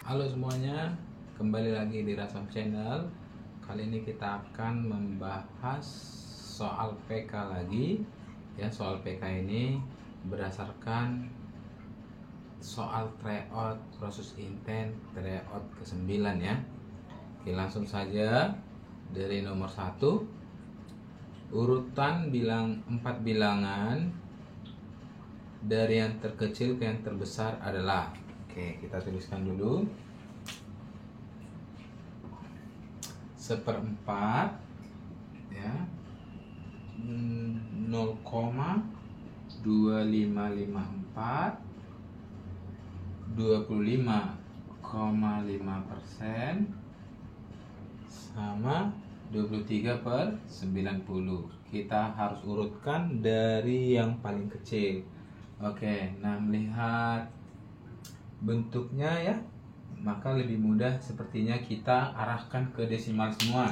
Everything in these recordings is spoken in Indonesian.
Halo semuanya, kembali lagi di Rasam Channel. Kali ini kita akan membahas soal PK lagi. Ya, soal PK ini berdasarkan soal tryout proses intent tryout ke-9 ya. Oke, langsung saja dari nomor 1. Urutan 4 bilangan dari yang terkecil ke yang terbesar adalah. Oke, kita tuliskan dulu. 1/4 ya, 0,2554, 25,5% sama 23/90. Kita harus urutkan dari yang paling kecil. Oke, nah melihat bentuknya ya, maka lebih mudah sepertinya kita arahkan ke desimal semua.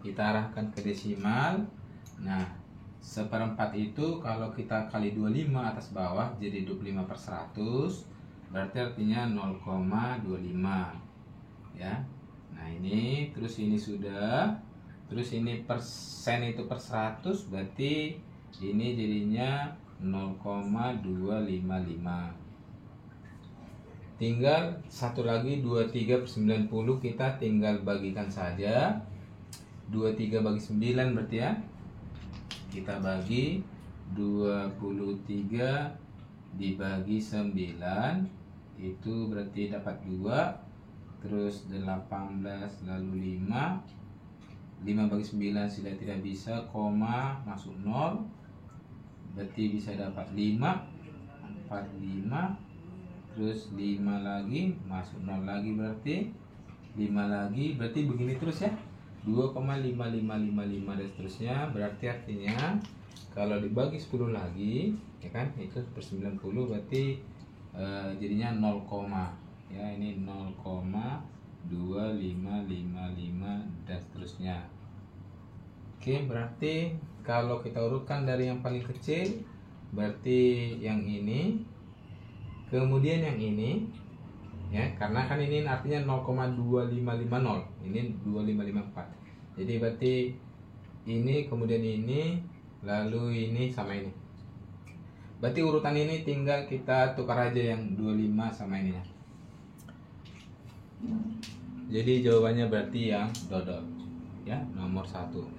Kita arahkan ke desimal. Nah, 1/4 itu kalau kita kali 25 atas bawah jadi 25/100, berarti artinya 0,25 ya. Nah ini, terus ini sudah, terus ini persen itu per 100, berarti ini jadinya 0,255. Tinggal satu lagi 23/90, kita tinggal bagikan saja. 23 bagi 9 berarti ya. Kita bagi 23 dibagi 9, itu berarti dapat 2. Terus 18 lalu 5. 5 bagi 9 sudah tidak bisa, koma masuk 0. Berarti bisa dapat 5. 45. Terus 5 lagi masuk 0 lagi, berarti 5 lagi, berarti begini terus ya, 2,5555 dan seterusnya. Berarti artinya kalau dibagi 10 lagi ya kan, itu per 90, berarti jadinya 0, ya ini 0,2555 dan seterusnya. Oke, berarti kalau kita urutkan dari yang paling kecil, berarti yang ini, kemudian yang ini ya, karena kan ini artinya 0,2550, ini 2554. Jadi berarti ini kemudian ini, lalu ini sama ini. Berarti urutan ini tinggal kita tukar aja yang 25 sama ini ya. Jadi jawabannya berarti yang dodol ya, nomor 1.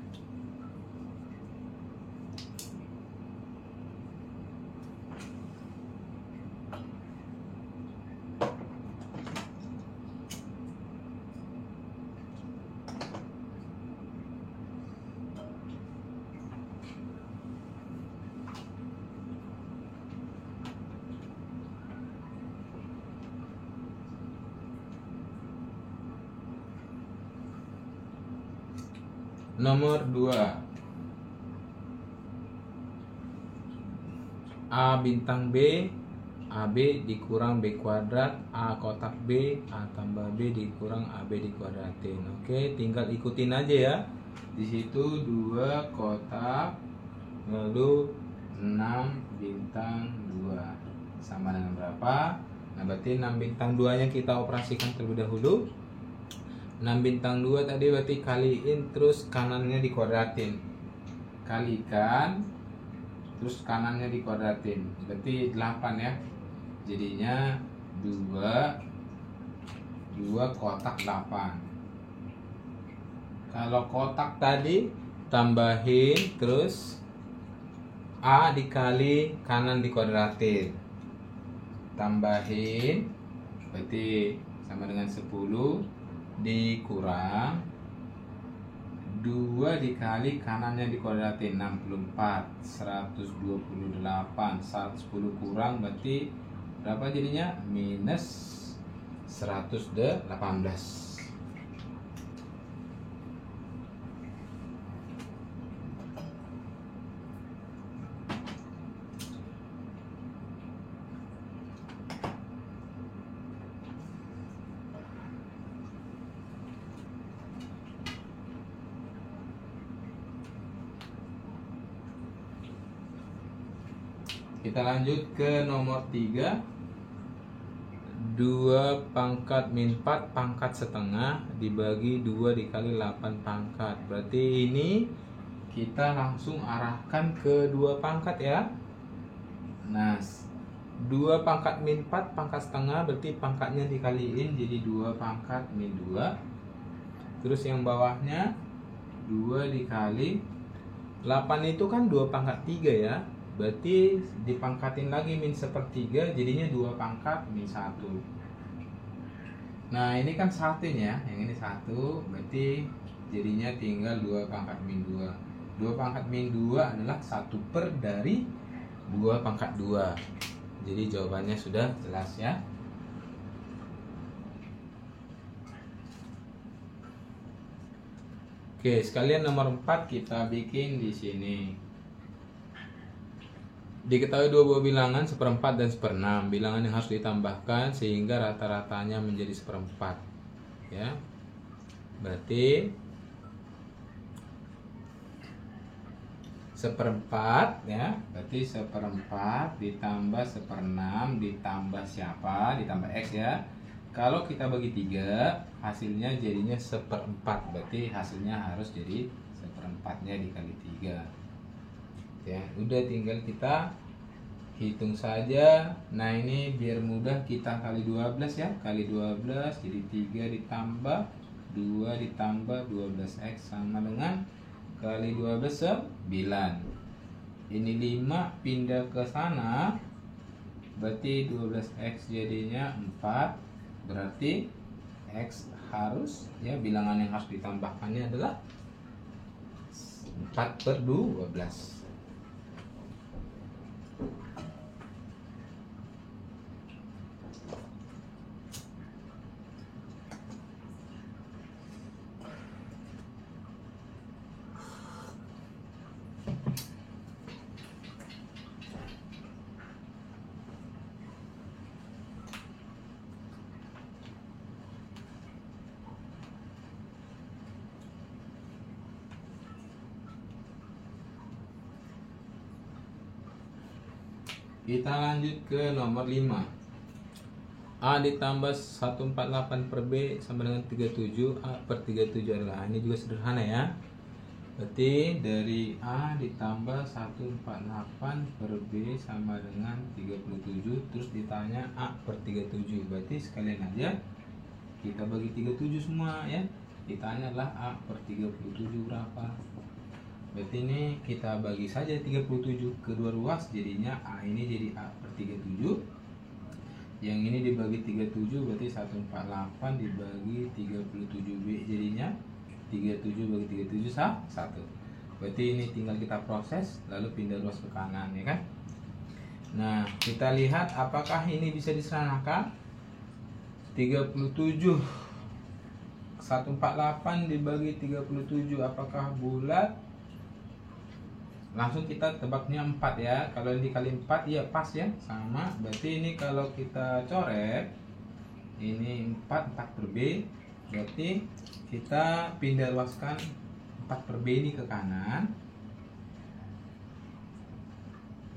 Nomor 2. A bintang B, AB dikurang B kuadrat, A kotak B, A tambah B dikurang AB dikuadratin. Oke, tinggal ikutin aja ya. Di situ 2 kotak, lalu 6 bintang 2 sama dengan berapa? Nah, berarti 6 bintang 2 nya kita operasikan terlebih dahulu. 6 bintang 2 tadi berarti kaliin, terus kanannya dikuadratin. Kalikan, terus kanannya dikuadratin. Berarti 8 ya. Jadinya 2 kotak 8. Kalau kotak tadi tambahin, terus A dikali kanan dikuadratin. Tambahin, berarti sama dengan 10 dikurang 2 dikali kanannya dikuadratin, 64, 128, 110 kurang berarti berapa jadinya? Minus 118. Kita lanjut ke nomor 3. 2 pangkat min 4 pangkat setengah dibagi 2 dikali 8 pangkat. Berarti ini kita langsung arahkan ke 2 pangkat ya. Nah, 2 pangkat min 4 pangkat setengah berarti pangkatnya dikaliin jadi 2 pangkat min 2. Terus yang bawahnya 2 dikali 8 itu kan 2 pangkat 3 ya. Berarti dipangkatin lagi min 1/3 jadinya 2 pangkat min 1. Nah ini kan 1 ya, yang ini 1 berarti jadinya tinggal 2 pangkat min 2. 2 pangkat min 2 adalah 1 per dari 2 pangkat 2. Jadi jawabannya sudah jelas ya. Oke, sekalian nomor 4 kita bikin di sini. Diketahui dua buah bilangan 1/4 dan 1/6. Bilangan yang harus ditambahkan sehingga rata-ratanya menjadi 1/4. Ya. Berarti 1/4 ya. Berarti 1/4 ditambah 1/6 ditambah siapa? Ditambah X ya. Kalau kita bagi 3, hasilnya jadinya 1/4. Berarti hasilnya harus jadi 1/4-nya dikali 3. Ya, udah tinggal kita hitung saja. Nah, ini biar mudah kita kali 12 ya. Kali 12 jadi 3 ditambah 2 ditambah 12X sama dengan kali 12 9. Ini 5 pindah ke sana. Berarti 12X jadinya 4. Berarti X harus ya, bilangan yang harus ditambahkannya adalah 4/12. Kita lanjut ke nomor 5. A ditambah 148 per B sama dengan 37. A per 37 adalah, ini juga sederhana ya. Berarti dari A ditambah 148 per B sama dengan 37. Terus ditanya A per 37. Berarti sekalian aja kita bagi 37 semua ya. Ditanya adalah A per 37 berapa. Berarti ini kita bagi saja 37 kedua ruas, jadinya A ini jadi A per 37. Yang ini dibagi 37 berarti 148 dibagi 37B jadinya 37 bagi 37 1. Berarti ini tinggal kita proses lalu pindah ruas ke kanan ya kan. Nah, kita lihat apakah ini bisa disederhanakan. 37 148 dibagi 37 apakah bulat? Langsung kita tebaknya 4 ya. Kalau dikali 4 ya pas ya, sama. Berarti ini kalau kita coret ini 4 per B, berarti kita pindah luaskan 4 per B ini ke kanan.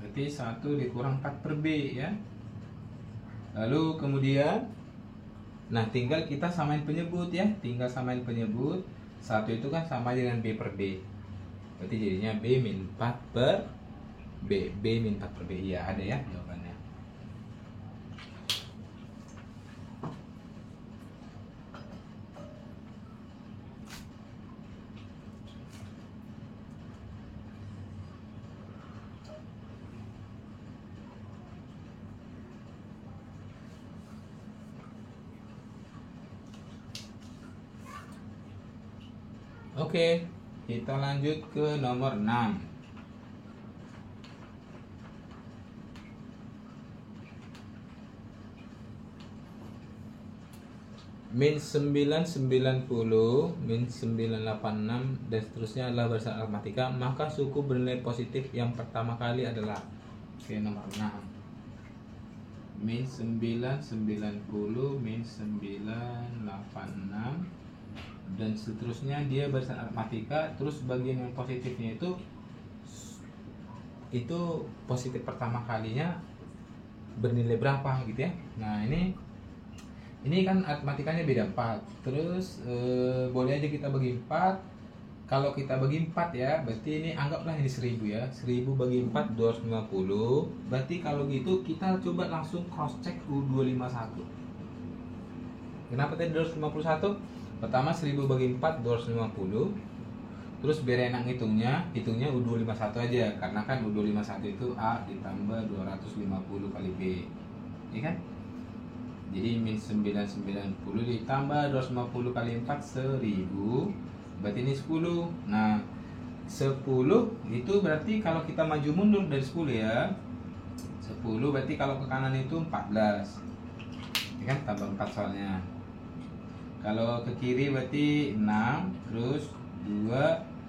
Berarti 1 dikurang 4 per B ya. Lalu kemudian nah tinggal kita samain penyebut ya. Tinggal samain penyebut. 1 itu kan sama dengan B per B. Berarti jadinya B min 4 per B. B min 4 per B. Iya ada ya jawabannya. Oke, kita lanjut ke nomor 6. Min 990, min 986 dan seterusnya adalah barisan aritmatika, maka suku bernilai positif yang pertama kali adalah nomor 6. Min 990, min 986 dan seterusnya dia barisan aritmatika. Terus bagian yang positifnya itu positif pertama kalinya bernilai berapa gitu ya. Nah ini Ini kan matematikanya beda 4. Terus boleh aja kita bagi 4. Kalau kita bagi 4 ya, berarti ini anggaplah ini 1000 ya. 1000 bagi 4 250. Berarti kalau gitu kita coba langsung cross check U251. Kenapa tadi 251? Pertama 1000 bagi 4 250. Terus biar enak hitungnya U251 aja. Karena kan U251 itu A ditambah 250 kali B. Iya kan? Jadi min 990 ditambah 250 kali 4 1000. Berarti ini 10. Nah 10 itu berarti kalau kita maju mundur dari 10 ya, 10 berarti kalau ke kanan itu 14 ya kan, tambah 4 soalnya. Kalau ke kiri berarti 6, terus 2,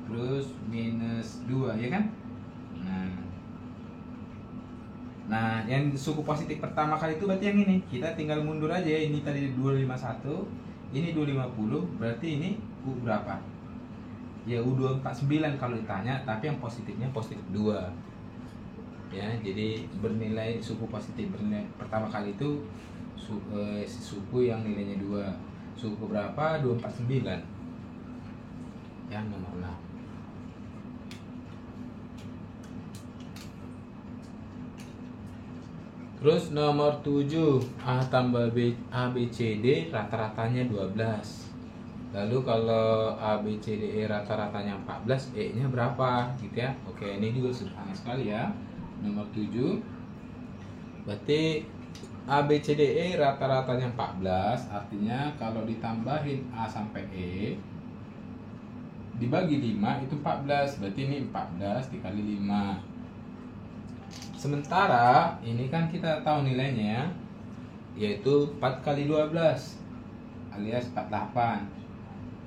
terus minus 2 ya kan. Nah yang suku positif pertama kali itu berarti yang ini. Kita tinggal mundur aja, ini tadi 251, ini 250, berarti ini U berapa? Ya U249 kalau ditanya, tapi yang positifnya positif 2 ya. Jadi bernilai suku positif bernilai pertama kali itu suku yang nilainya 2. Suku berapa? 249 ya, nomor 6. Terus nomor 7, A tambah B, A, B, C, D rata-ratanya 12. Lalu kalau A, B, C, D, E rata-ratanya 14, E nya berapa gitu ya. Oke, ini juga sederhana sekali ya. Nomor 7 berarti A, B, C, D, E rata-ratanya 14. Artinya kalau ditambahin A sampai E dibagi 5 itu 14. Berarti ini 14 dikali 5. Sementara ini kan kita tahu nilainya ya, yaitu 4 kali 12 alias 48.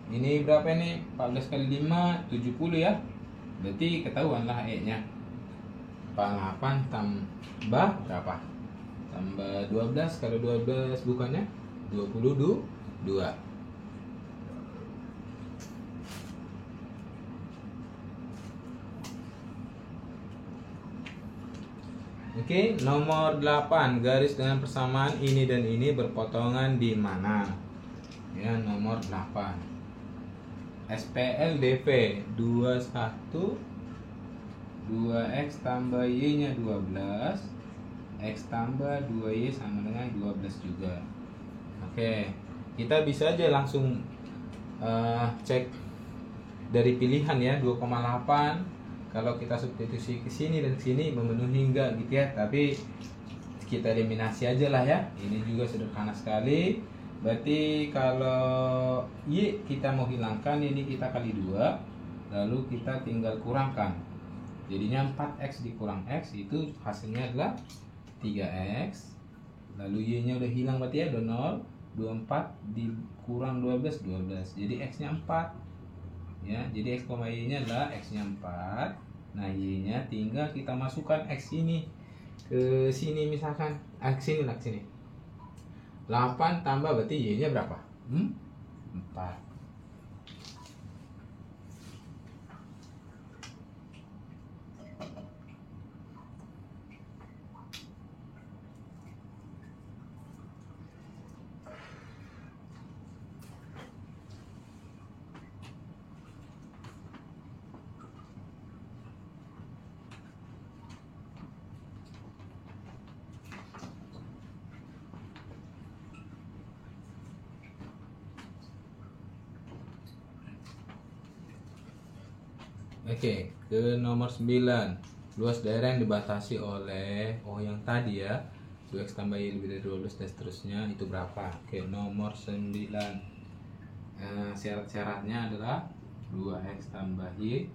Ini berapa ini? 14 kali 5 70 ya. Berarti ketahuan lah E nya 48 tambah berapa? Tambah 12, kalau 12 bukannya 22. Oke, nomor 8, garis dengan persamaan ini dan ini berpotongan di mana? Ya, nomor 8. SPLDV 21 2x tambah y nya 12, x tambah 2y sama dengan 12 juga. Oke, kita bisa aja langsung cek dari pilihan ya, 2,8. Kalau kita substitusi ke sini dan sini memenuhi enggak gitu ya, tapi kita eliminasi aja lah ya. Ini juga sederhana sekali. Berarti kalau Y kita mau hilangkan, ini kita kali 2, lalu kita tinggal kurangkan. Jadinya 4x dikurang x itu hasilnya adalah 3x. Lalu Y nya udah hilang berarti ya, udah 0. 24 dikurang 12, 12. Jadi x nya 4 ya. Jadi x, y nya adalah x nya 4. Nah y nya tinggal kita masukkan x ini ke sini, misalkan x ini lah, sini 8 tambah berarti y nya berapa? 4. Oke, ke nomor 9. Luas daerah yang dibatasi oleh yang tadi ya, 2x tambah y lebih dari 12 dan seterusnya, itu berapa? Oke, nomor 9. Syarat-syaratnya adalah 2x tambah y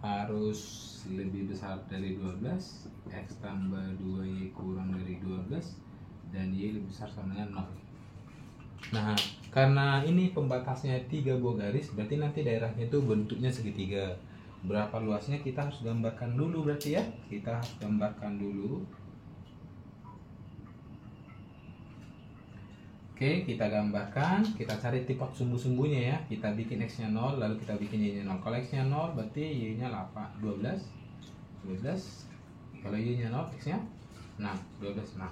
harus lebih besar dari 12, x tambah 2y kurang dari 12, dan y lebih besar sama dengan 0. Nah, karena ini pembatasnya 3 buah garis, berarti nanti daerahnya itu bentuknya segitiga. Berapa luasnya kita harus gambarkan dulu berarti ya. Kita harus gambarkan dulu. Oke, kita gambarkan, kita cari titik sumbu-sumbunya ya. Kita bikin x-nya 0, lalu kita bikin y-nya 0. Kalau x-nya 0 berarti y-nya 12. Kalau y-nya 0, x-nya 6, 12, 6.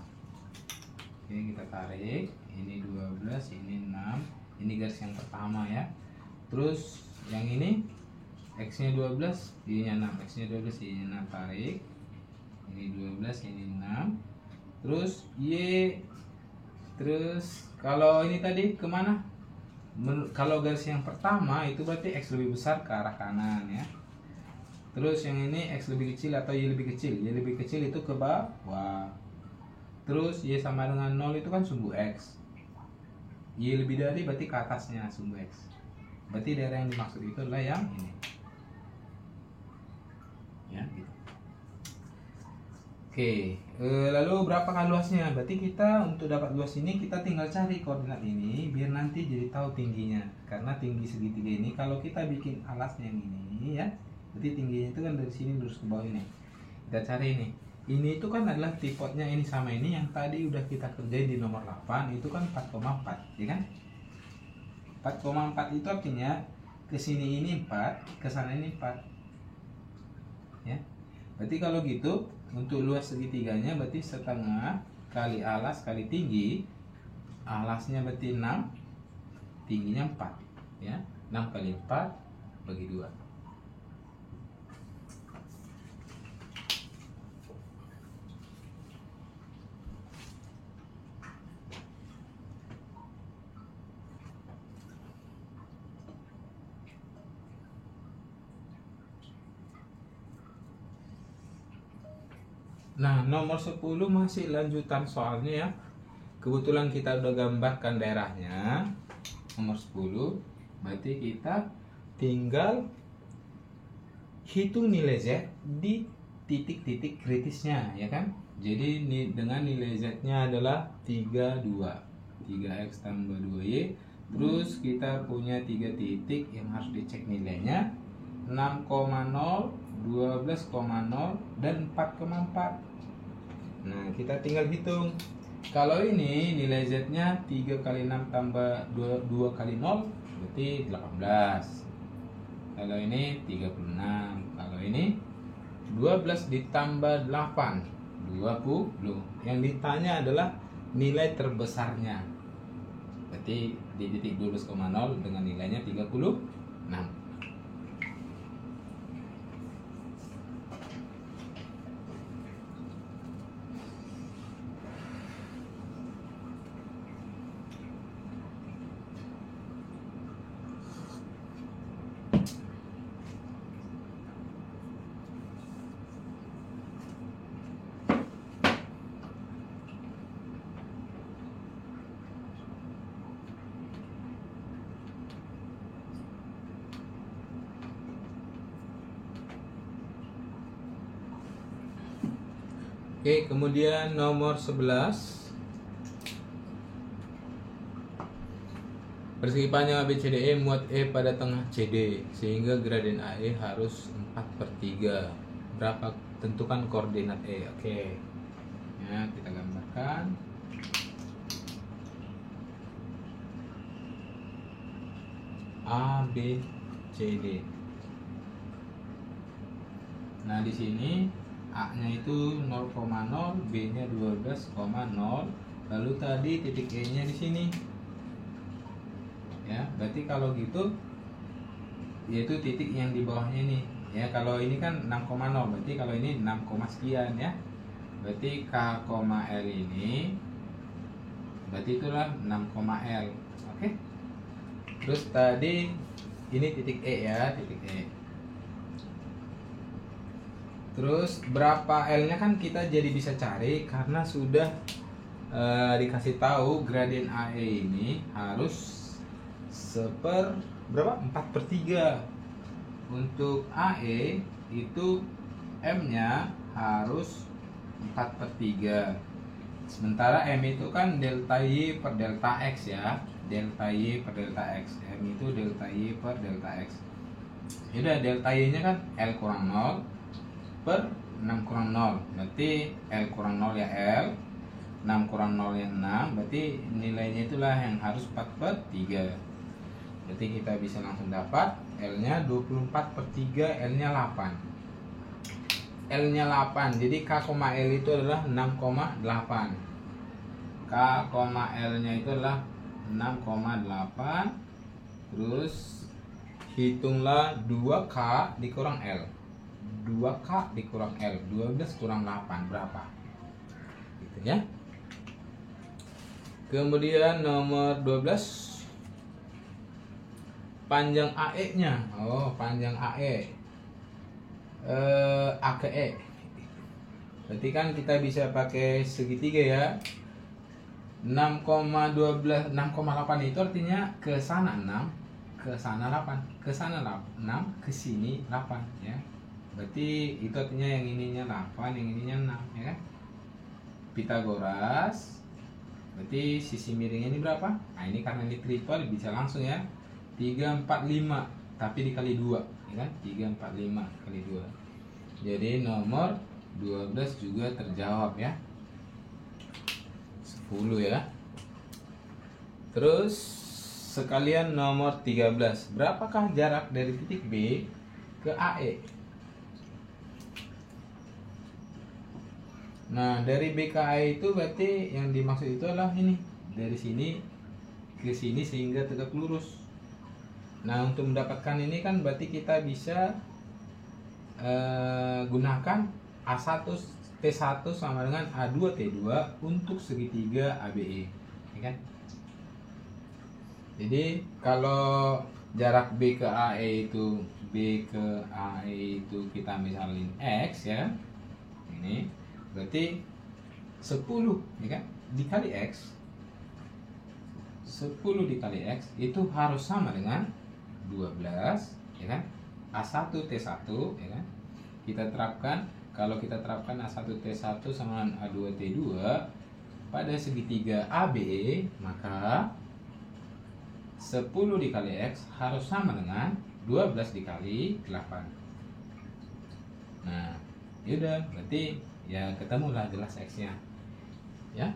Oke, kita tarik. ini 12, ini 6. Ini garis yang pertama ya. Terus yang ini X-nya 12, Y-nya 6. X-nya 12, Y-nya 6, tarik. Ini 12, ini 6. Terus Y. Terus kalau ini tadi kemana? Kalau garis yang pertama itu berarti X lebih besar ke arah kanan ya. Terus yang ini X lebih kecil atau Y lebih kecil. Y lebih kecil itu ke bawah. Terus Y sama dengan 0 itu kan sumbu X. Y lebih dari berarti ke atasnya sumbu X. Berarti daerah yang dimaksud itu adalah yang ini. Ya, gitu. Oke, lalu berapakah luasnya? Berarti kita untuk dapat luas ini kita tinggal cari koordinat ini biar nanti jadi tahu tingginya. Karena tinggi segitiga ini kalau kita bikin alasnya yang ini ya, berarti tingginya itu kan dari sini lurus ke bawah ini. Kita cari ini. Ini itu kan adalah tripodnya ini sama ini yang tadi udah kita kerjain di nomor 8 itu kan 4,4, ya kan? 4,4 itu artinya ke sini ini 4, ke sana ini 4. Ya. Berarti kalau gitu untuk luas segitiganya berarti setengah kali alas kali tinggi. Alasnya berarti 6, tingginya 4 ya. 6 kali 4 bagi 2. Nah, nomor 10 masih lanjutan soalnya ya. Kebetulan kita udah gambarkan daerahnya. Nomor 10, berarti kita tinggal hitung nilai Z di titik-titik kritisnya, ya kan? Jadi dengan nilai Z-nya adalah 32. 3X tambah 2Y. Terus kita punya 3 titik yang harus dicek nilainya. 6,0, 12,0 dan 4,4. Nah, kita tinggal hitung. Kalau ini nilai Z-nya 3 kali 6 tambah 2 kali 0 berarti 18. Kalau ini 36. Kalau ini 12 ditambah 8 20. Yang ditanya adalah nilai terbesarnya. Berarti di titik 12,0 dengan nilainya 36. Oke, kemudian nomor 11. Persegi panjang ABCDE muat E pada tengah CD sehingga gradien AE harus 4/3. Berapa? Tentukan koordinat E. Oke. Ya, kita gambarkan. A, B, C, D. Nah, di sini A-nya itu 0,0, B-nya 12,0. Lalu tadi titik E-nya di sini. Ya, berarti kalau gitu yaitu titik yang di bawahnya ini. Ya, kalau ini kan 6,0, berarti kalau ini 6, sekian ya. Berarti K, L ini berarti itulah 6,L. Oke. Terus tadi ini titik E ya, titik E. Terus berapa L-nya kan kita jadi bisa cari karena sudah dikasih tahu gradien AE ini harus berapa? 4/3. Untuk AE itu M-nya harus 4/3. Sementara M itu kan delta Y per delta X ya. Delta Y per delta X. M itu delta Y per delta X. Yaudah, delta Y-nya kan L kurang 0 per 6 kurang 0. Berarti L kurang 0 ya L. 6 kurang 0 ya 6. Berarti nilainya itulah yang harus 4/3. Berarti kita bisa langsung dapat L-nya 24/3, L-nya 8. L-nya 8. Jadi K, L itu adalah 6,8. K, L nya itu adalah 6,8. Terus hitunglah 2K dikurang L. 2K dikurang L, 12 kurang 8 berapa? Gitu ya. Kemudian nomor 12, panjang AE nya. Oh, panjang AE A ke E. Berarti kan kita bisa pakai segitiga ya. 6,12 6,8 itu artinya ke sana 6, ke sana 8, ke sana 6, ke sini 8 ya. Berarti itu artinya yang ininya 8, yang ininya 6 ya kan? Pitagoras. Berarti sisi miringnya ini berapa? Nah, ini karena ini triple bisa langsung ya. 3, 4, 5 tapi dikali 2 ya kan? 3, 4, 5 kali 2. Jadi nomor 12 juga terjawab ya. 10 ya. Terus sekalian nomor 13. Berapakah jarak dari titik B ke AE? Nah, dari B ke AE itu berarti yang dimaksud itu adalah ini. Dari sini ke sini sehingga tegak lurus. Nah, untuk mendapatkan ini kan berarti kita bisa gunakan A1 T1 sama dengan A2 T2 untuk segitiga ABE ya kan? Jadi kalau jarak B ke AE itu kita misalin X ya. Ini berarti 10 ya kan? Dikali X. 10 dikali X itu harus sama dengan 12 ya kan? A1 T1 ya kan? Kalau kita terapkan A1 T1 sama A2 T2 pada segitiga ABE, maka 10 dikali X harus sama dengan 12 dikali 8. Nah, yaudah, berarti ya ketemulah jelas X-nya. Ya.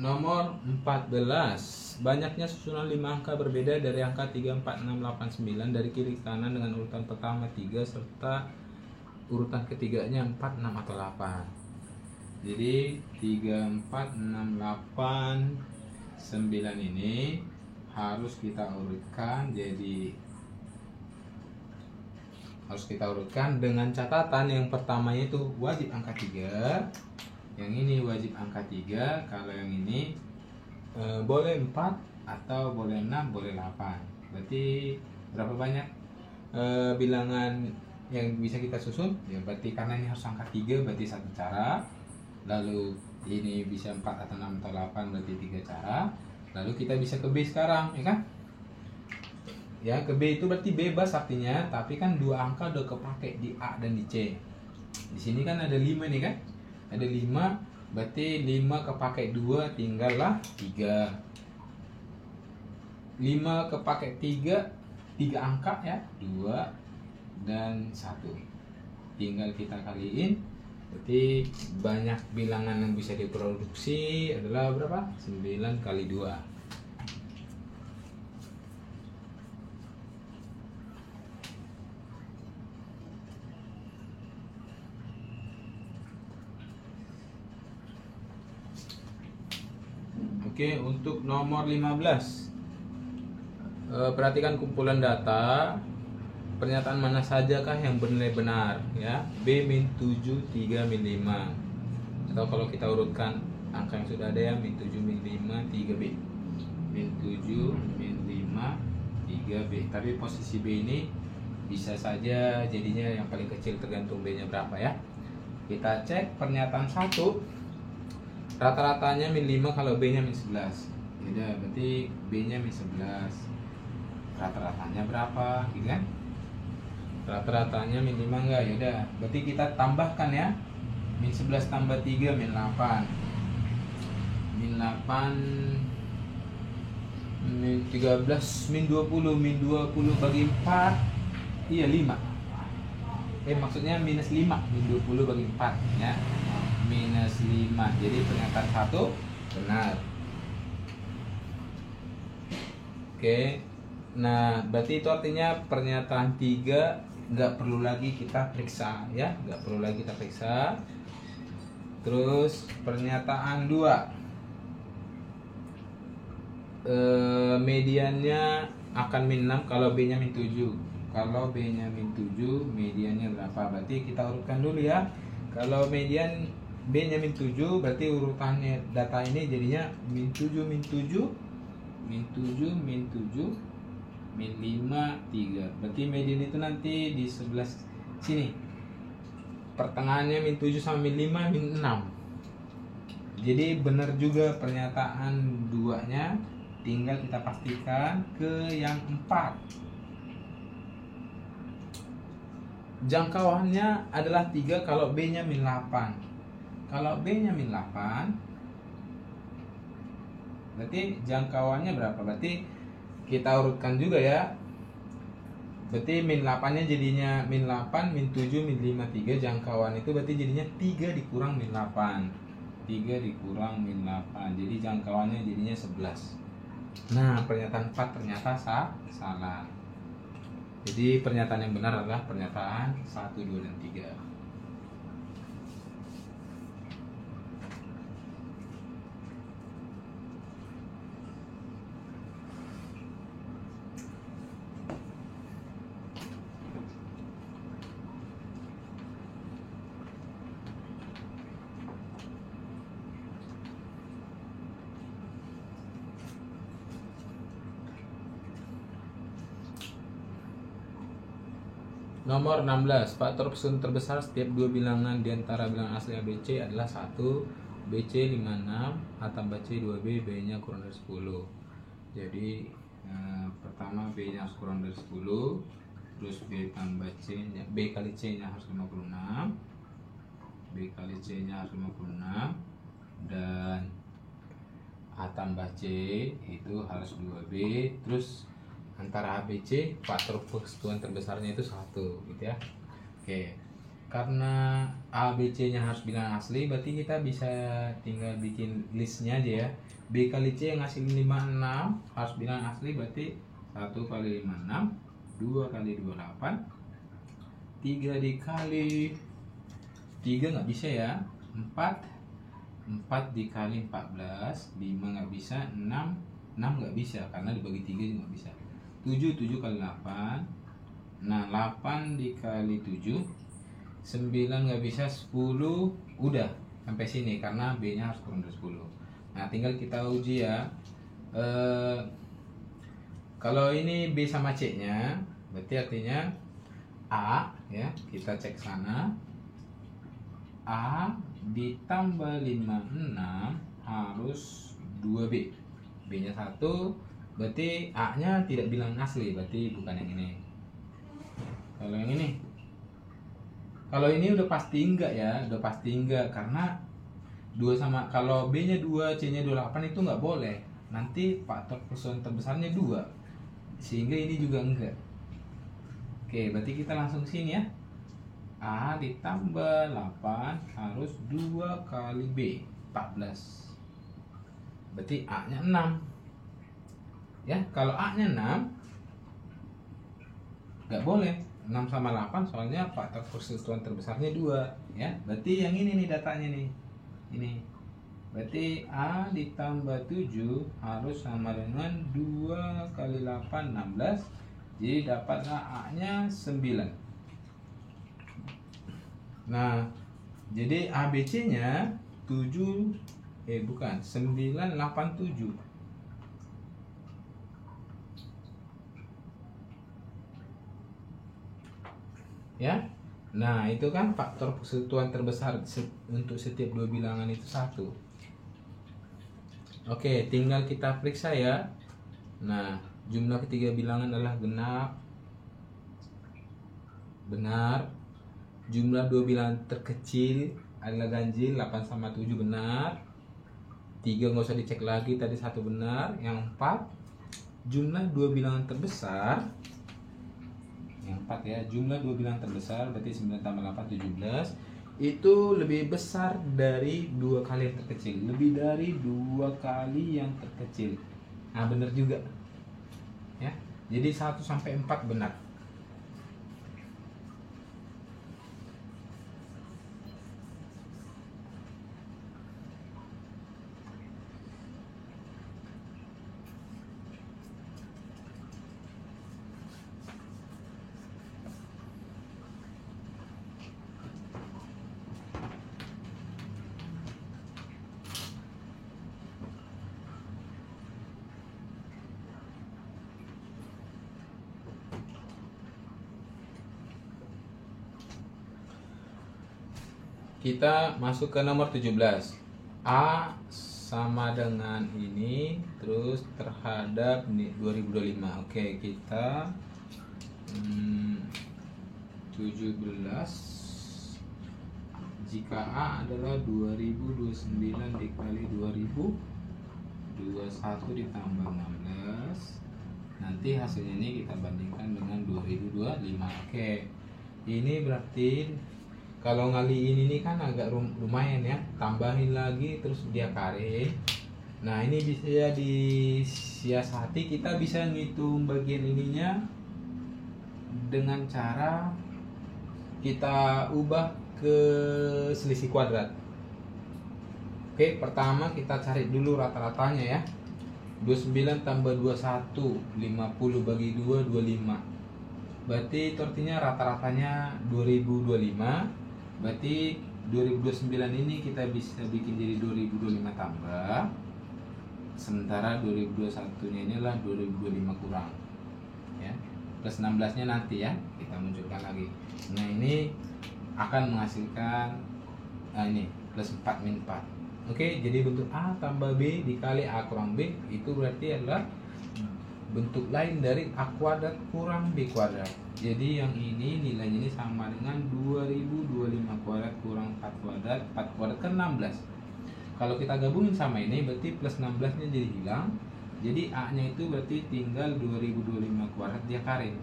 Nomor 14. Banyaknya susunan 5 angka berbeda dari angka 3, 4, 6, 8, 9 dari kiri ke kanan dengan urutan pertama 3 serta urutan ketiganya 4, 6 atau 8. Jadi 3, 4, 6, 8, 9 ini harus kita urutkan dengan catatan yang pertamanya itu wajib angka 3. Yang ini wajib angka 3, kalau yang ini boleh 4 atau boleh 6, boleh 8. Berarti berapa banyak bilangan yang bisa kita susun? Ya berarti karena ini harus angka 3 berarti satu cara. Lalu ini bisa 4 atau 6 atau 8 berarti 3 cara. Lalu kita bisa ke B sekarang, ya kan? Ya, ke B itu berarti bebas artinya, tapi kan 2 angka udah kepake di A dan di C. Di sini kan ada 5 nih kan? Ada 5, berarti 5 kepake 2 tinggallah 3. 5 kepake 3 angka ya, 2 dan 1. Tinggal kita kaliin. Berarti banyak bilangan yang bisa diproduksi adalah berapa? 9 kali 2. Oke, untuk nomor 15. Perhatikan kumpulan data. Pernyataan mana sajakah yang bernilai benar ya? B-7, 3, -5. Atau kalau kita urutkan angka yang sudah ada ya, -7, -5, 3B. -7, -5, 3B. Tapi posisi B ini bisa saja jadinya yang paling kecil tergantung B-nya berapa ya. Kita cek pernyataan 1. Rata-ratanya -5 kalau B-nya -11. Ya, berarti B-nya -11. Rata-ratanya berapa? Gitu kan? Rata-ratanya -5 enggak? Ya udah, berarti kita tambahkan ya. Min 11 tambah 3 min 8. Min 8 min 13 min 20. Min 20 bagi 4 iya 5. Maksudnya minus 5. Min 20 bagi 4 ya. Minus 5. Jadi pernyataan 1 benar. Oke. Nah, berarti itu artinya pernyataan 3 nggak perlu lagi kita periksa ya, nggak perlu lagi kita periksa. Terus pernyataan 2, mediannya akan min 6 kalau B nya min 7. Kalau B nya min 7, mediannya berapa? Berarti kita urutkan dulu ya. Kalau median B nya min 7, berarti urutannya data ini jadinya min 7 min 7 min 7 min 7 min 5 3. Berarti median itu nanti di sebelah sini. Pertengahannya min 7 sama min 5 min 6. Jadi benar juga pernyataan 2-nya, tinggal kita pastikan ke yang 4. Jangkauannya adalah 3 kalau B nya min 8. Kalau B nya min 8, berarti jangkauannya berapa? Berarti kita urutkan juga ya. Berarti min 8 nya jadinya min 8 min 7 min 5 3. Jangkauan itu berarti jadinya 3 dikurang min 8. 3 dikurang min 8. Jadi jangkauannya jadinya 11. Nah, pernyataan 4 ternyata salah. Jadi pernyataan yang benar adalah pernyataan 1, 2, dan 3. Nomor 16, faktor persetujuan terbesar setiap dua bilangan di antara bilangan asli A, B, C adalah 1, BC 56, A tambah C 2B, B nya kurang dari 10. Jadi pertama B nya harus kurang dari 10, terus B tambah C nya, B kali C nya harus 56, B kali C nya harus 56, dan A tambah C itu harus 2B, terus antara ABC faktor persetujuan terbesarnya itu 1 gitu ya. Oke. Karena ABC nya harus bilangan asli, berarti kita bisa tinggal bikin listnya aja ya. B kali C yang ngasih 56 harus bilangan asli, berarti 1 kali 56, 2 kali 28, 3 dikali 3 nggak bisa ya, 4 dikali 14, 5 nggak bisa, 6 nggak bisa karena dibagi 3 juga nggak bisa. 7 kali 8. Nah, 8 dikali 7, 9 nggak bisa, 10 udah sampai sini karena B nya harus kurang dari 10. Nah, tinggal kita uji ya. Kalau ini B sama C nya, berarti artinya A ya, kita cek sana. A ditambah 56 harus 2B. B nya 1, berarti A nya tidak bilang asli, berarti bukan yang ini. Kalau yang ini, kalau ini udah pasti enggak ya, udah pasti enggak karena 2 sama, kalau B nya 2, C nya 28 itu nggak boleh, nanti faktor persetujuan terbesarnya 2, sehingga ini juga enggak. Oke, berarti kita langsung sini ya. A ditambah 8 harus 2 kali B, 14, berarti A nya 6 ya. Kalau A nya 6 nggak boleh 6 sama 8, soalnya faktor persetujuan terbesarnya 2 ya. Berarti yang ini nih datanya nih, ini berarti A ditambah 7 harus sama dengan 2 kali 8, 16, jadi dapatlah A nya 9. Nah, jadi ABC nya 7 bukan 987 ya. Nah, itu kan faktor persetujuan terbesar untuk setiap dua bilangan itu 1. Oke, tinggal kita periksa ya. Nah, jumlah ketiga bilangan adalah benar. Jumlah dua bilangan terkecil adalah ganjil. 8 sama 7 benar. 3 nggak usah dicek lagi, tadi 1 benar. Yang 4 jumlah 2 bilangan terbesar. Yang 4 ya, jumlah 2 bilangan terbesar berarti 9 tambah 8 17. Itu lebih besar dari 2 kali yang terkecil. Lebih dari 2 kali yang terkecil. Nah, benar juga. Ya. Jadi 1 sampai 4 benar. Kita masuk ke nomor 17. A sama dengan ini terus terhadap 2025. Oke, kita 17 jika A adalah 2029 dikali 2021 ditambah 16, nanti hasilnya ini kita bandingkan dengan 2025. Oke, ini berarti kalau ngaliin ini kan agak lumayan ya, tambahin lagi terus dia kare. Nah, ini bisa disiasati, kita bisa ngitung bagian ininya dengan cara kita ubah ke selisih kuadrat. Oke, pertama kita cari dulu rata-ratanya ya. 29 tambah 21, 50 bagi 2, 25. Berarti itu artinya rata-ratanya 2025. Berarti 2029 ini kita bisa bikin jadi 2025 tambah. Sementara 2021 nya ini adalah 2025 kurang. Ya. Plus 16 nya nanti ya, kita munculkan lagi. Nah, ini akan menghasilkan ini plus 4 min 4. Oke, jadi bentuk A tambah B dikali A kurang B itu berarti adalah bentuk lain dari A kuadrat kurang B kuadrat. Jadi yang ini nilainya ini sama dengan 2025 kuadrat kurang 4 kuadrat. 4 kuadrat kan 16. Kalau kita gabungin sama ini berarti plus 16 nya jadi hilang. Jadi A nya itu berarti tinggal 2025 kuadrat dia kare,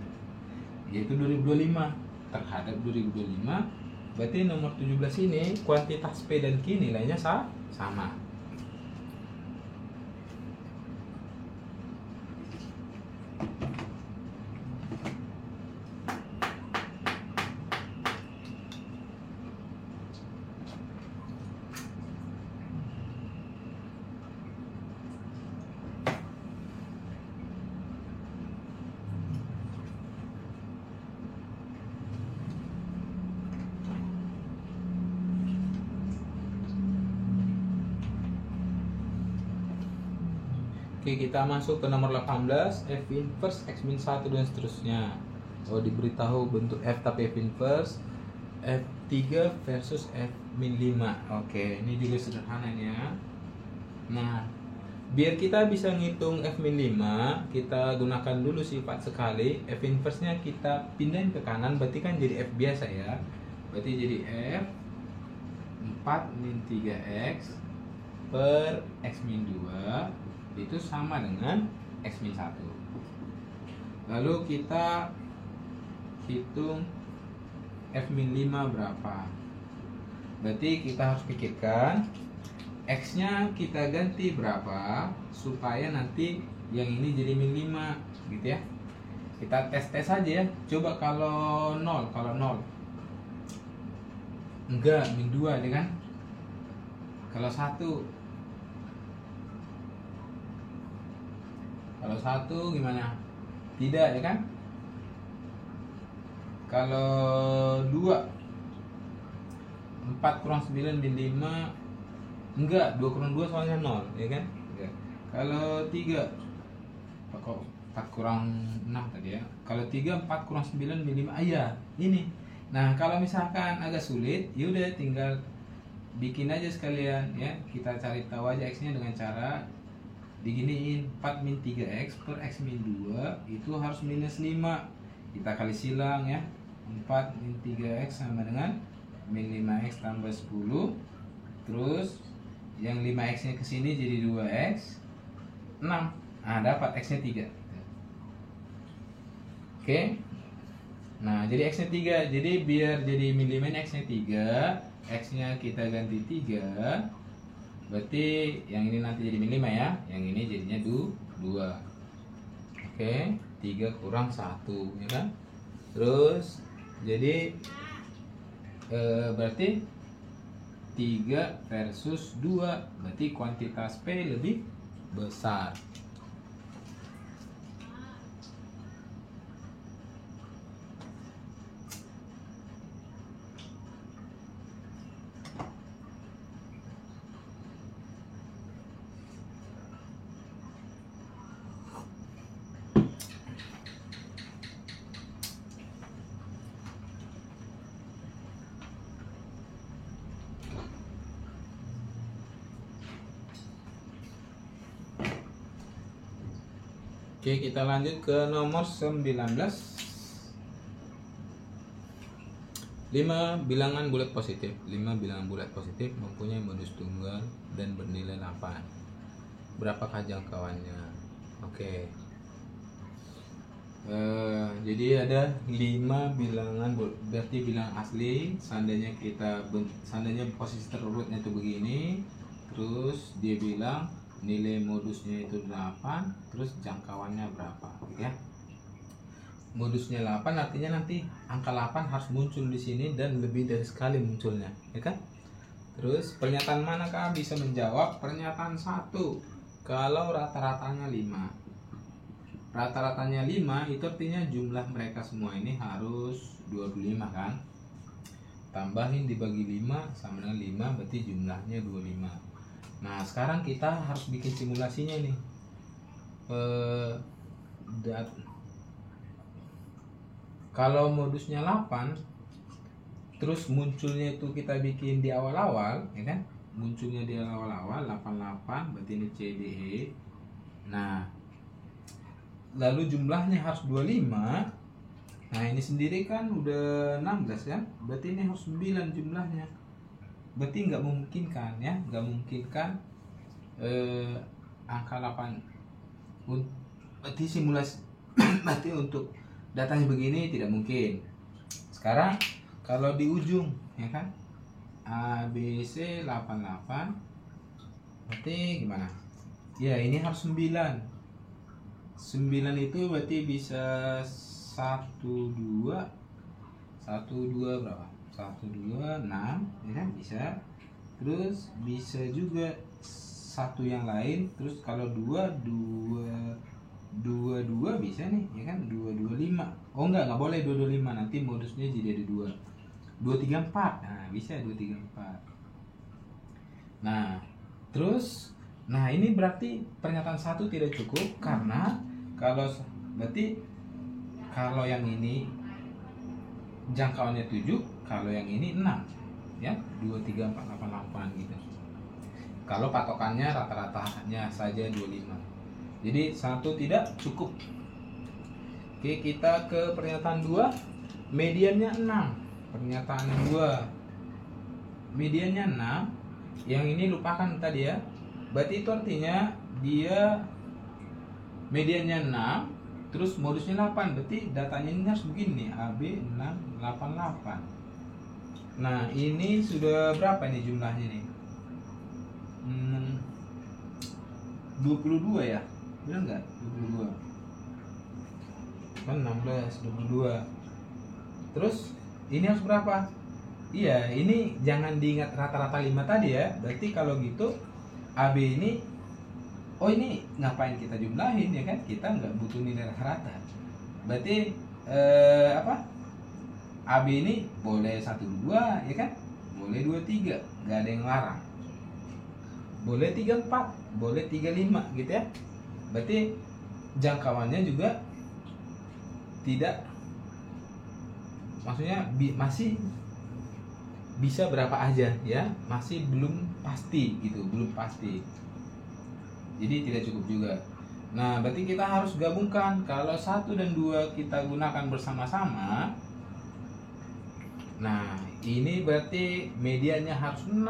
yaitu 2025 terhadap 2025. Berarti nomor 17 ini kuantitas P dan Q nilainya sama. Oke, kita masuk ke nomor 18, F inverse X min 1 dan seterusnya. Oh, diberitahu bentuk F tapi F inverse F3 versus F min 5. Oke, ini juga sederhana ya. Nah, biar kita bisa ngitung F min 5, kita gunakan dulu sifat sekali. F inverse nya kita pindahin ke kanan, berarti kan jadi F biasa ya. Berarti jadi F 4 min 3X per X min 2 itu sama dengan X min 1. Lalu kita hitung F min 5 berapa. Berarti kita harus pikirkan X nya kita ganti berapa supaya nanti yang ini jadi min 5 gitu ya. Kita tes aja ya. Coba kalau 0, enggak, min 2 ya kan. Kalau 1 gimana? Tidak ya kan? Kalau 2 4 kurang 9 min 5 enggak, 2 kurang 2 soalnya 0 ya kan? Enggak. Kalau 3 kok 4 kurang 6 tadi ya. Kalau 3 4 kurang 9 min 5 iya ini. Nah, kalau misalkan agak sulit, yaudah tinggal bikin aja sekalian ya. Kita cari tahu aja X nya dengan cara diginiin. 4 min 3X per X min 2 itu harus minus 5. Kita kali silang ya. 4 min 3X sama dengan min 5x tambah 10. Terus yang 5x nya kesini jadi 2x 6. Nah dapat x nya 3. Oke. Nah jadi x nya 3. Jadi biar jadi min 5 x nya 3, x nya kita ganti 3. Berarti yang ini nanti jadi min 5 ya. Yang ini jadinya 2. Oke, 3 kurang 1 ya kan. Terus jadi berarti 3 versus 2, berarti kuantitas P lebih besar. Oke, kita lanjut ke nomor 19. 5 bilangan bulat positif. 5 bilangan bulat positif mempunyai modus tunggal dan bernilai 8. Berapakah jangkauannya? Oke. Jadi ada 5 bilangan, berarti bilangan asli. Seandainya posisi terurutnya itu begini, terus dia bilang nilai modusnya itu 8, terus jangkauannya berapa gitu ya. Modusnya 8 artinya nanti angka 8 harus muncul di sini dan lebih dari sekali munculnya, ya kan? Terus pernyataan manakah bisa menjawab? Pernyataan 1. Kalau rata-ratanya 5. Rata-ratanya 5 itu artinya jumlah mereka semua ini harus 25 kan? Tambahin dibagi 5 sama dengan 5, berarti jumlahnya 25. Nah sekarang kita harus bikin simulasinya nih. Kalau modusnya 8, terus munculnya itu kita bikin di awal-awal, ya kan? Munculnya di awal-awal 88, berarti ini CDE. Nah lalu jumlahnya harus 25. Nah ini sendiri kan udah 16 kan? Berarti ini harus 9 jumlahnya. Berarti nggak memungkinkan ya, nggak memungkinkan angka 8. Berarti simulasi berarti untuk datanya begini tidak mungkin. Sekarang kalau di ujung ya kan, ABC 88, berarti gimana? Ya ini harus 9. 9 itu berarti bisa 1 2 berapa? 1 2 6 ya kan, bisa. Terus bisa juga satu yang lain. Terus kalau 2 bisa nih ya kan, 2 2 5. Oh enggak boleh 2 2 5, nanti modusnya jadi ada 2 2 3 4. Nah bisa 2 3 4. Nah terus ini berarti pernyataan 1 tidak cukup, karena berarti kalau yang ini jangkauannya 7, kalau yang ini 6 ya, 2 3 4 8 8 gitu. Kalau patokannya rata-ratanya saja 25. Jadi 1 tidak cukup. Oke, kita ke pernyataan 2. Mediannya 6. Pernyataan 2. Mediannya 6. Yang ini lupakan tadi ya. Berarti itu artinya dia mediannya 6. Terus modusnya 8, berarti datanya ini harus begini, AB 688. Nah ini sudah berapa nih jumlahnya nih? 22 ya, benar nggak? 22 kan 16, 22. Terus ini harus berapa? Iya, ini jangan diingat rata-rata 5 tadi ya. Berarti kalau gitu AB ini, oh ini ngapain kita jumlahin ya kan? Kita nggak butuh nilai rata. Berarti AB ini boleh 1 2 ya kan? Boleh 2 3, nggak ada yang larang. Boleh 3 4, boleh 3 5 gitu ya. Berarti jangkauannya juga tidak, maksudnya masih bisa berapa aja ya, masih belum pasti gitu, belum pasti. Jadi tidak cukup juga. Nah berarti kita harus gabungkan. Kalau 1 dan 2 kita gunakan bersama-sama, nah ini berarti medianya harus 6,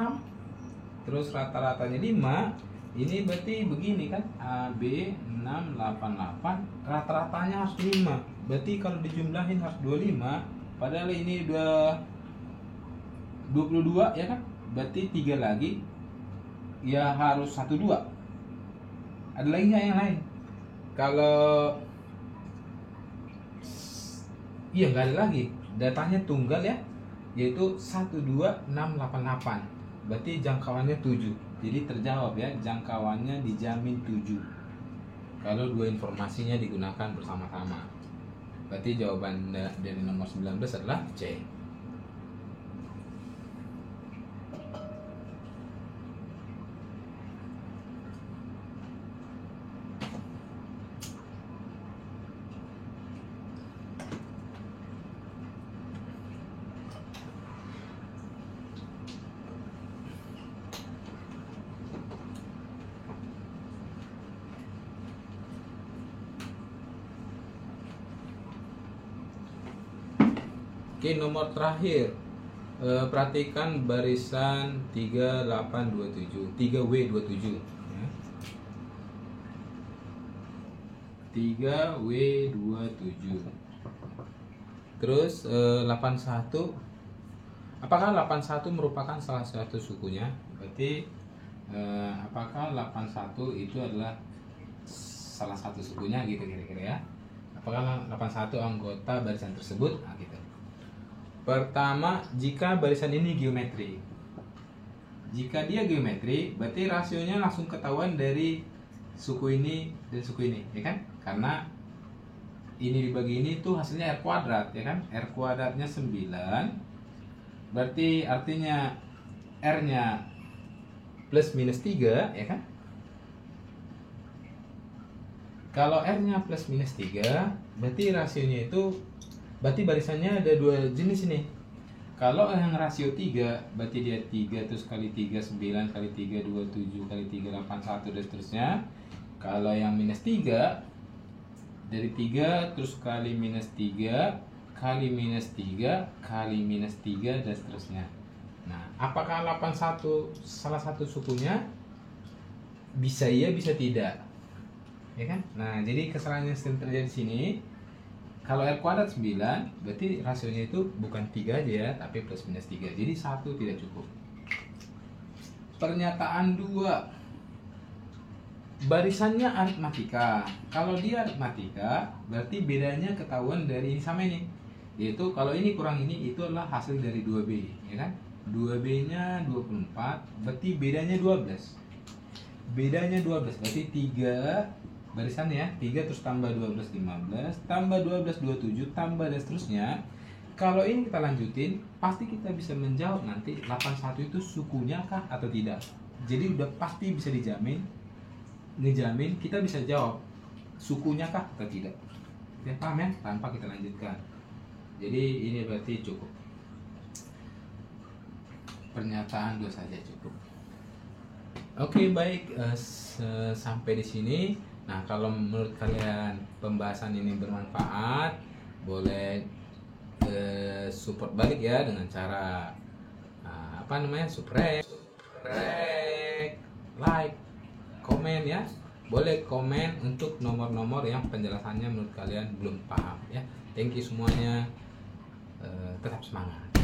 terus rata-ratanya 5. Ini berarti begini kan, AB 688, rata-ratanya harus 5. Berarti kalau dijumlahin harus 25. Padahal ini udah 22 ya kan? Berarti 3 lagi ya harus 12. Ada lagi nggak yang lain? Kalau iya nggak ada lagi, datanya tunggal ya, yaitu 12688. Berarti jangkauannya 7. Jadi terjawab ya, jangkauannya dijamin 7 kalau dua informasinya digunakan bersama-sama. Berarti jawaban dari nomor 19 adalah C. Oke, nomor terakhir. Perhatikan barisan 3827, 3W27 ya. 3W27. Terus 81. Apakah 81 merupakan salah satu sukunya? Berarti apakah 81 itu adalah salah satu sukunya gitu kira-kira ya? Apakah 81 anggota barisan tersebut? Nah, gitu. Pertama, jika barisan ini geometri. Jika dia geometri, berarti rasionya langsung ketahuan dari suku ini dan suku ini, ya kan? Karena ini dibagi ini tuh hasilnya R kuadrat, ya kan? R kuadratnya 9. Berarti artinya R-nya plus minus 3, ya kan? Kalau R-nya plus minus 3, berarti rasionya itu, berarti barisannya ada dua jenis ini. Kalau yang rasio 3, berarti dia 3 terus kali 3 9 kali 3 27 kali 3 81 dan seterusnya. Kalau yang minus 3, dari 3 terus kali minus 3 kali minus 3 kali minus 3 dan seterusnya. Nah, apakah 81 salah satu sukunya? Bisa iya, bisa tidak, ya kan? Nah, jadi kesalahan yang sering terjadi di sini, kalau R kuadrat 9, berarti rasionya itu bukan 3 aja ya, tapi plus minus 3. Jadi 1 tidak cukup. Pernyataan 2. Barisannya aritmatika. Kalau dia aritmatika, berarti bedanya ketahuan dari ini sama ini. Yaitu kalau ini kurang ini, itu adalah hasil dari 2B, ya kan? 2B-nya 24, berarti bedanya 12. Bedanya 12, berarti 3 barisan ya, 3 terus tambah 12 15, tambah 12 27, tambah dan seterusnya. Kalau ini kita lanjutin, pasti kita bisa menjawab nanti 81 itu sukunya kah atau tidak. Jadi udah pasti bisa ngejamin kita bisa jawab sukunya kah atau tidak. Ya, paham ya? Tanpa kita lanjutkan. Jadi ini berarti cukup. Pernyataan 2 saja cukup. Oke, baik, sampai di sini. Nah, kalau menurut kalian pembahasan ini bermanfaat, boleh support balik ya dengan cara subscribe, like, komen ya. Boleh komen untuk nomor-nomor yang penjelasannya menurut kalian belum paham ya. Thank you semuanya, tetap semangat.